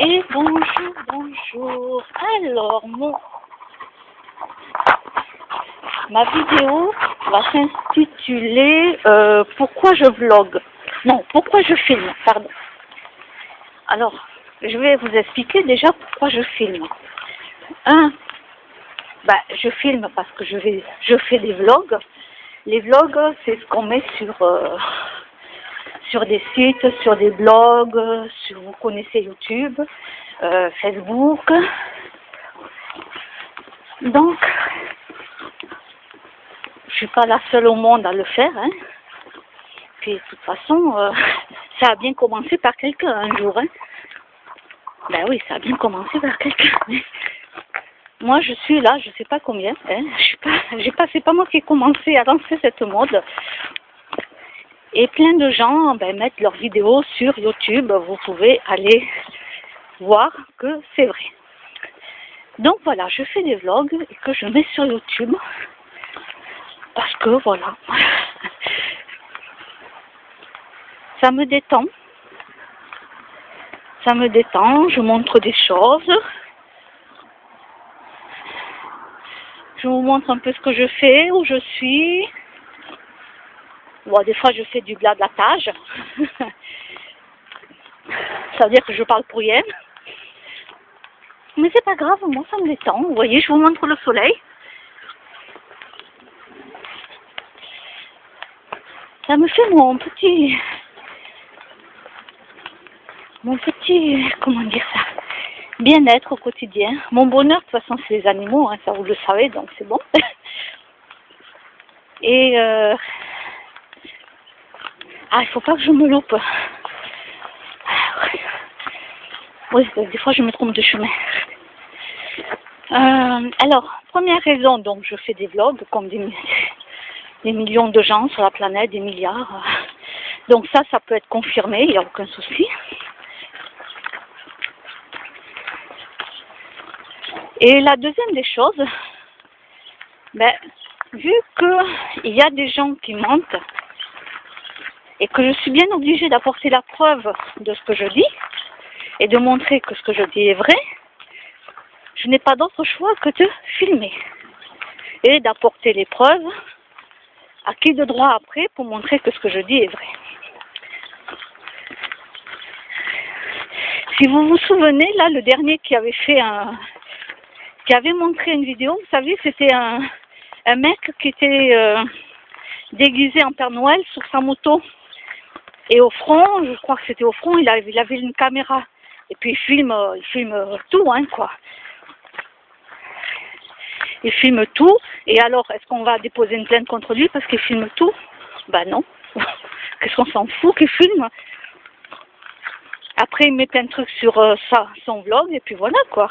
Et bonjour, bonjour. Alors, ma vidéo va s'intituler Pourquoi je vlog. Non, pourquoi je filme, pardon. Alors, je vais vous expliquer déjà pourquoi je filme. Je filme parce que je fais des vlogs. Les vlogs, c'est ce qu'on met sur des sites, sur des blogs, vous connaissez YouTube, Facebook. Donc, je suis pas la seule au monde à le faire, hein. Puis de toute façon, ça a bien commencé par quelqu'un un jour, hein. Ben oui, ça a bien commencé par quelqu'un. Moi, je suis là, je sais pas combien, hein. C'est pas moi qui ai commencé à lancer cette mode. Et plein de gens mettent leurs vidéos sur YouTube. Vous pouvez aller voir que c'est vrai. Donc voilà, je fais des vlogs et que je mets sur YouTube. Parce que voilà, ça me détend. Ça me détend, je montre des choses. Je vous montre un peu ce que je fais, où je suis. Bon, des fois je fais du blablatage. Ça veut dire que je parle pour rien. Mais c'est pas grave, moi ça me détend. Vous voyez, je vous montre le soleil. Ça me fait mon petit, comment dire ça, bien-être au quotidien. Mon bonheur, de toute façon, c'est les animaux, hein, ça vous le savez, donc c'est bon. Et il faut pas que je me loupe. Oui, des fois je me trompe de chemin. Alors, première raison, donc je fais des vlogs comme des millions de gens sur la planète, des milliards. Donc ça peut être confirmé, il n'y a aucun souci. Et la deuxième des choses, vu qu'il y a des gens qui mentent et que je suis bien obligée d'apporter la preuve de ce que je dis et de montrer que ce que je dis est vrai, je n'ai pas d'autre choix que de filmer et d'apporter les preuves à qui de droit après pour montrer que ce que je dis est vrai. Si vous vous souvenez, là, le dernier qui avait montré une vidéo, vous savez, c'était un mec qui était déguisé en Père Noël sur sa moto. Et au front, je crois que c'était au front, il avait une caméra. Et puis il filme tout, hein, quoi. Il filme tout. Et alors, est-ce qu'on va déposer une plainte contre lui parce qu'il filme tout? Ben non. Qu'est-ce qu'on s'en fout qu'il filme? Après, il met plein de trucs sur son vlog, et puis voilà, quoi.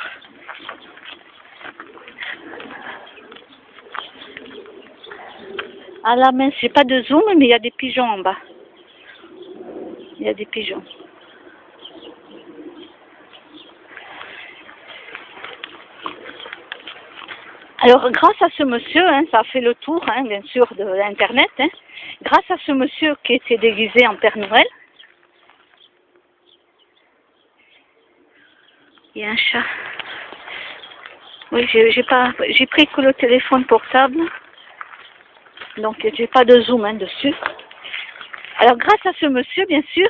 Ah la mince, j'ai pas de zoom, mais il y a des pigeons en bas. Il y a des pigeons. Alors, grâce à ce monsieur, hein, ça a fait le tour, hein, bien sûr, de l'Internet, hein, grâce à ce monsieur qui était déguisé en Père Noël, il y a un chat. Oui, j'ai pris que le téléphone portable, donc j'ai pas de zoom dessus. Alors, grâce à ce monsieur, bien sûr,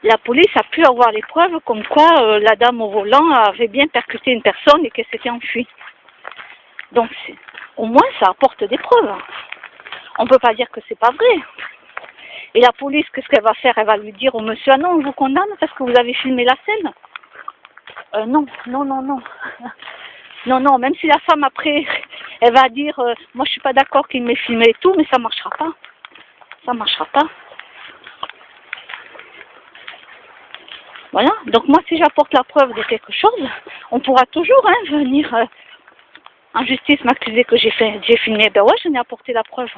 la police a pu avoir les preuves comme quoi la dame au volant avait bien percuté une personne et qu'elle s'était enfuie. Donc, au moins, ça apporte des preuves. On ne peut pas dire que c'est pas vrai. Et la police, qu'est-ce qu'elle va faire? Elle va lui dire au monsieur, ah non, on vous condamne parce que vous avez filmé la scène. Non. Non, même si la femme après, elle va dire, moi je suis pas d'accord qu'il m'ait filmé et tout, mais ça marchera pas. Ça marchera pas. Voilà. Donc moi, si j'apporte la preuve de quelque chose, on pourra toujours venir en justice m'accuser que j'ai filmé. Ben ouais, j'en ai apporté la preuve.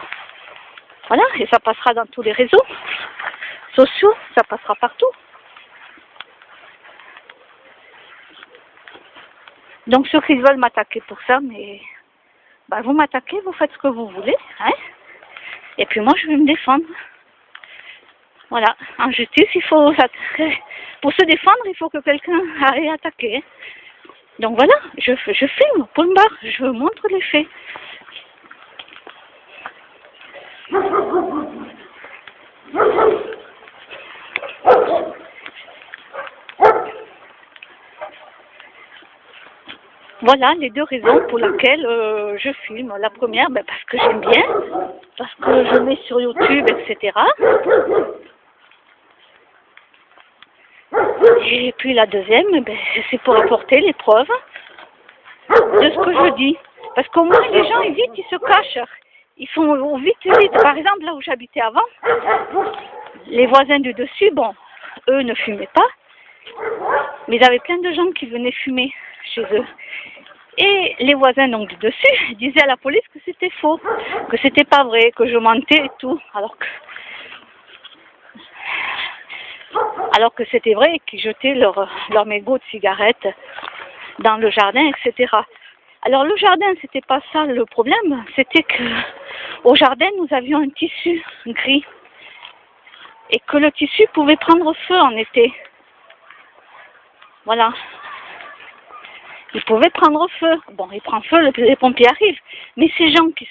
Voilà, et ça passera dans tous les réseaux sociaux, ça passera partout. Donc ceux qui veulent m'attaquer pour ça, mais vous m'attaquez, vous faites ce que vous voulez, hein. Et puis moi je vais me défendre. Voilà, en justice il faut pour se défendre, il faut que quelqu'un aille attaquer. Donc voilà, je filme, point barre, je montre les faits. Voilà les deux raisons pour lesquelles je filme. La première, ben, parce que j'aime bien, parce que je mets sur YouTube, etc. Et puis la deuxième, ben, c'est pour apporter les preuves de ce que je dis. Parce qu'au moins les gens, ils se cachent. Ils font vite. Par exemple, là où j'habitais avant, les voisins du dessus, bon, eux ne fumaient pas, mais il y avait plein de gens qui venaient fumer chez eux. Et les voisins donc du dessus disaient à la police que c'était faux, que c'était pas vrai, que je mentais et tout, alors que c'était vrai, qu'ils jetaient leur mégot de cigarettes dans le jardin, etc. Alors le jardin, c'était pas ça le problème, c'était que au jardin nous avions un tissu gris et que le tissu pouvait prendre feu en été. Voilà. Il pouvait prendre feu. Bon, il prend feu, les pompiers arrivent. Mais ces gens qui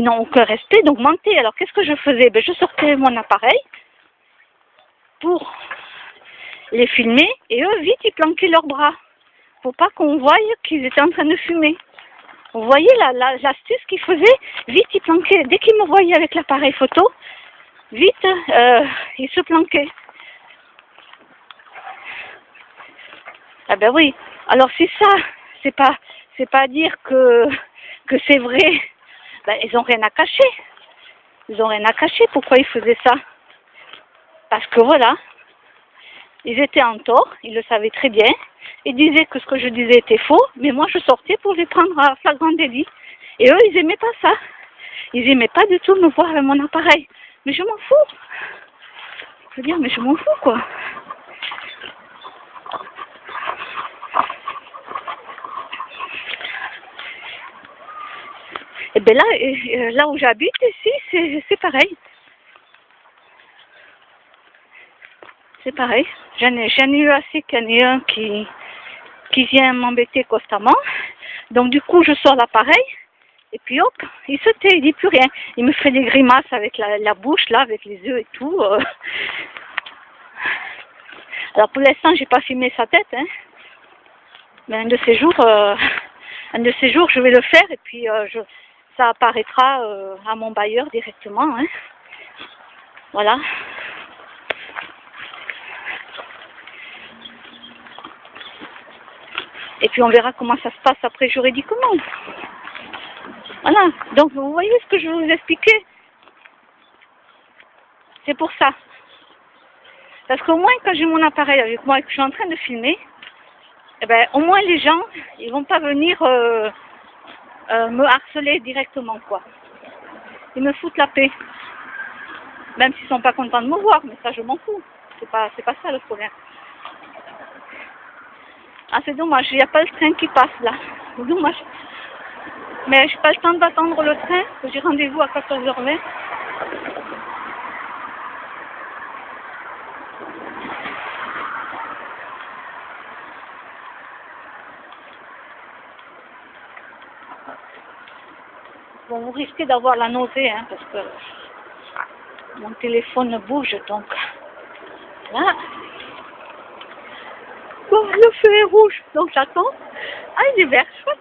n'ont aucun respect, donc mentaient. Alors qu'est-ce que je faisais? Ben, je sortais mon appareil pour les filmer et eux, vite, ils planquaient leurs bras. Pour pas qu'on voie qu'ils étaient en train de fumer. Vous voyez l'astuce qu'ils faisaient? Vite, ils planquaient. Dès qu'ils me voyaient avec l'appareil photo, vite, ils se planquaient. Ah ben oui. Alors si ça, c'est pas dire que c'est vrai, ben ils ont rien à cacher. Ils ont rien à cacher. Pourquoi ils faisaient ça? Parce que voilà, ils étaient en tort, ils le savaient très bien. Ils disaient que ce que je disais était faux, mais moi je sortais pour les prendre à flagrant délit. Et eux, ils aimaient pas ça. Ils aimaient pas du tout me voir avec mon appareil. Mais je m'en fous. Je veux dire, mais je m'en fous quoi. Et bien là où j'habite ici, c'est pareil. C'est pareil. J'en ai eu assez qu'il y en ait un qui vient m'embêter constamment. Donc du coup, je sors l'appareil et puis hop, il se tait, il dit plus rien. Il me fait des grimaces avec la bouche, là, avec les yeux et tout. Alors pour l'instant, j'ai pas filmé sa tête, hein. Mais un de ces jours, je vais le faire et puis ça apparaîtra à mon bailleur directement, hein. Voilà. Et puis on verra comment ça se passe après juridiquement. Voilà. Donc vous voyez ce que je vais vous expliquer. C'est pour ça. Parce qu'au moins quand j'ai mon appareil avec moi et que je suis en train de filmer, eh ben, au moins les gens, ils vont pas venir me harceler directement, quoi. Ils me foutent la paix. Même s'ils sont pas contents de me voir, mais ça je m'en fous. C'est pas ça le problème. Ah c'est dommage, il n'y a pas le train qui passe là. C'est dommage. Mais j'ai pas le temps d'attendre le train, j'ai rendez-vous à 14h20. Bon, vous risquez d'avoir la nausée, hein, parce que mon téléphone bouge, donc là. Bon, le feu est rouge, donc j'attends. Ah, il est vert, chouette.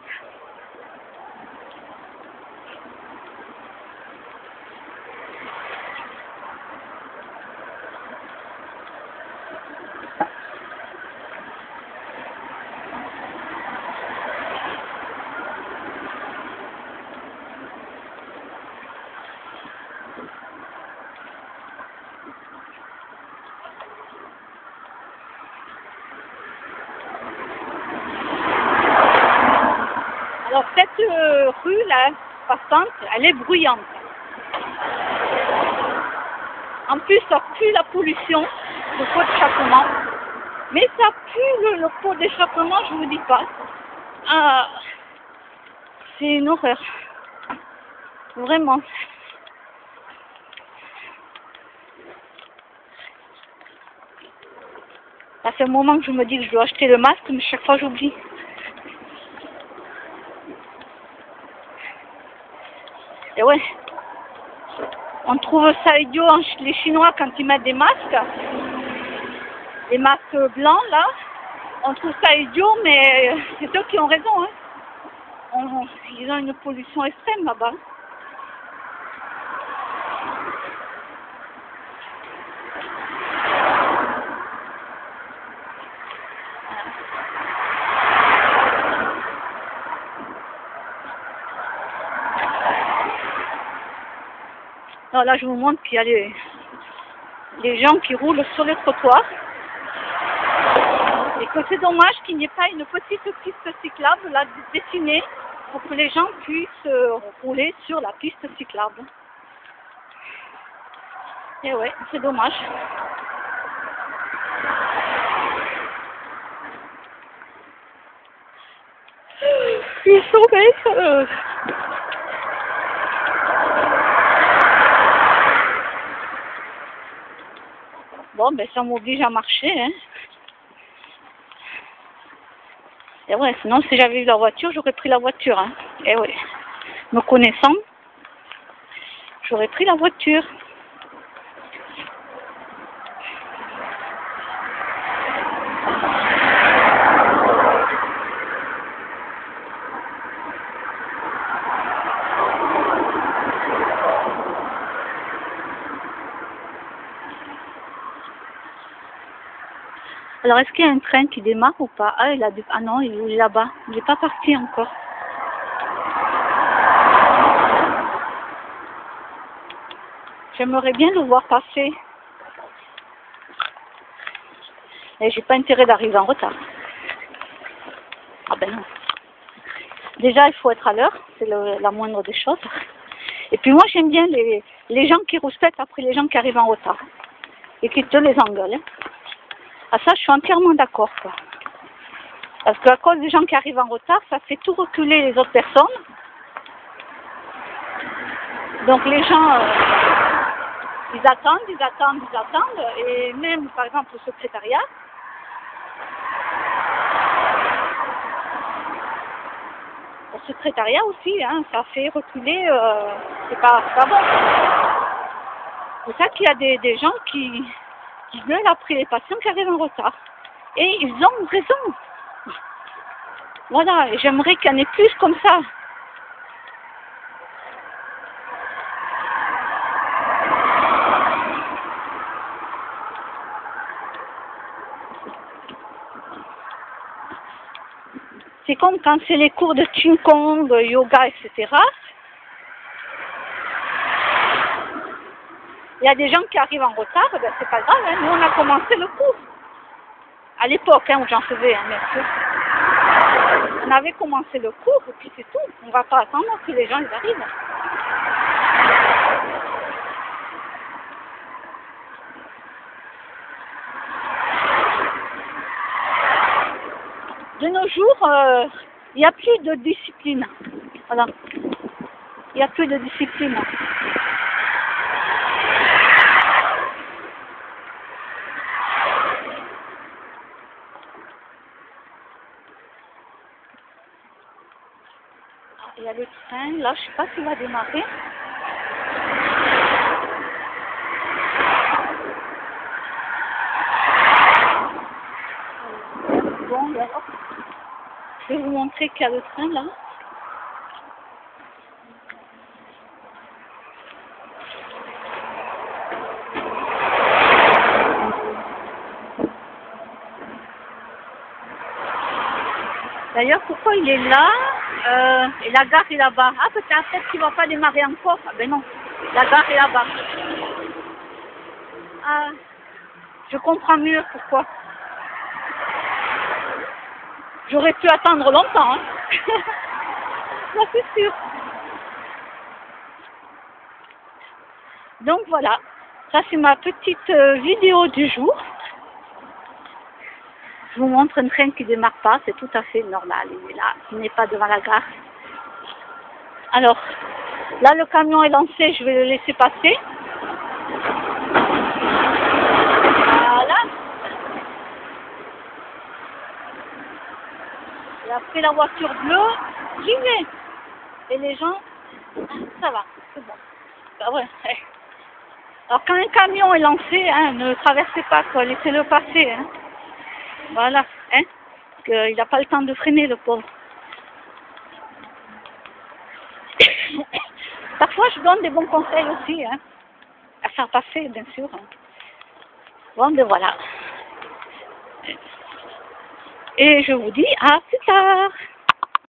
Alors cette rue là, passante, elle est bruyante. En plus, ça pue la pollution, le pot d'échappement. Mais ça pue le pot d'échappement, je vous dis pas. Ah, c'est une horreur. Vraiment. Ça fait un moment que je me dis que je dois acheter le masque, mais chaque fois j'oublie. Et ouais, on trouve ça idiot, les Chinois, quand ils mettent des masques, les masques blancs, là, on trouve ça idiot, mais c'est eux qui ont raison, hein. Ils ont une pollution extrême là-bas. Alors là, je vous montre qu'il y a les gens qui roulent sur les trottoirs. Et que c'est dommage qu'il n'y ait pas une petite piste cyclable là dessinée pour que les gens puissent rouler sur la piste cyclable. Et ouais, c'est dommage. Ils sont bêtes. Bon, ben ça m'oblige à marcher, hein. Et ouais, sinon si j'avais eu la voiture, j'aurais pris la voiture, hein. Et ouais, me connaissant, j'aurais pris la voiture. Alors, est-ce qu'il y a un train qui démarre ou pas? Ah, ah non, il est là-bas. Il n'est pas parti encore. J'aimerais bien le voir passer. Et j'ai pas intérêt d'arriver en retard. Ah ben non. Déjà, il faut être à l'heure. C'est la moindre des choses. Et puis moi, j'aime bien les gens qui respectent après les gens qui arrivent en retard. Et qui te les engueulent. Hein. Ah ça, je suis entièrement d'accord, quoi. Parce qu'à cause des gens qui arrivent en retard, ça fait tout reculer les autres personnes. Donc les gens, ils attendent. Et même, par exemple, au secrétariat, aussi, hein, ça fait reculer, c'est pas bon. C'est ça qu'il y a des gens qui gueulent après les patients qui arrivent en retard. Et ils ont raison. Voilà, et j'aimerais qu'il y en ait plus comme ça. C'est comme quand c'est les cours de Qigong, yoga, etc. Il y a des gens qui arrivent en retard, ben c'est pas grave, hein. Nous on a commencé le cours. À l'époque, hein, où j'en faisais, hein, bien sûr. On avait commencé le cours, et puis c'est tout. On va pas attendre que les gens ils arrivent. De nos jours, il n'y a plus de discipline. Voilà. Il n'y a plus de discipline. Il y a le train, là, je ne sais pas s'il va démarrer. Bon, alors, je vais vous montrer qu'il y a le train, là. D'ailleurs, pourquoi il est là et la gare est là-bas? Ah, peut-être qu'il ne va pas démarrer encore. Ah ben non, la gare est là-bas. Ah, je comprends mieux pourquoi. J'aurais pu attendre longtemps, hein. Ça c'est sûr. Donc voilà, ça c'est ma petite vidéo du jour. Je vous montre un train qui ne démarre pas, c'est tout à fait normal. Il est là, il n'est pas devant la gare. Alors, là le camion est lancé, je vais le laisser passer. Voilà. fais la voiture bleue, j'y vais. Et les gens, ça va, c'est bon. Bah ouais. Alors quand un camion est lancé, hein, ne traversez pas, quoi, laissez-le passer. Hein. Voilà, hein, parce qu'il n'a pas le temps de freiner, le pauvre. Parfois, je donne des bons conseils aussi, hein, à faire passer, bien sûr. Hein. Bon, ben voilà. Et je vous dis à plus tard.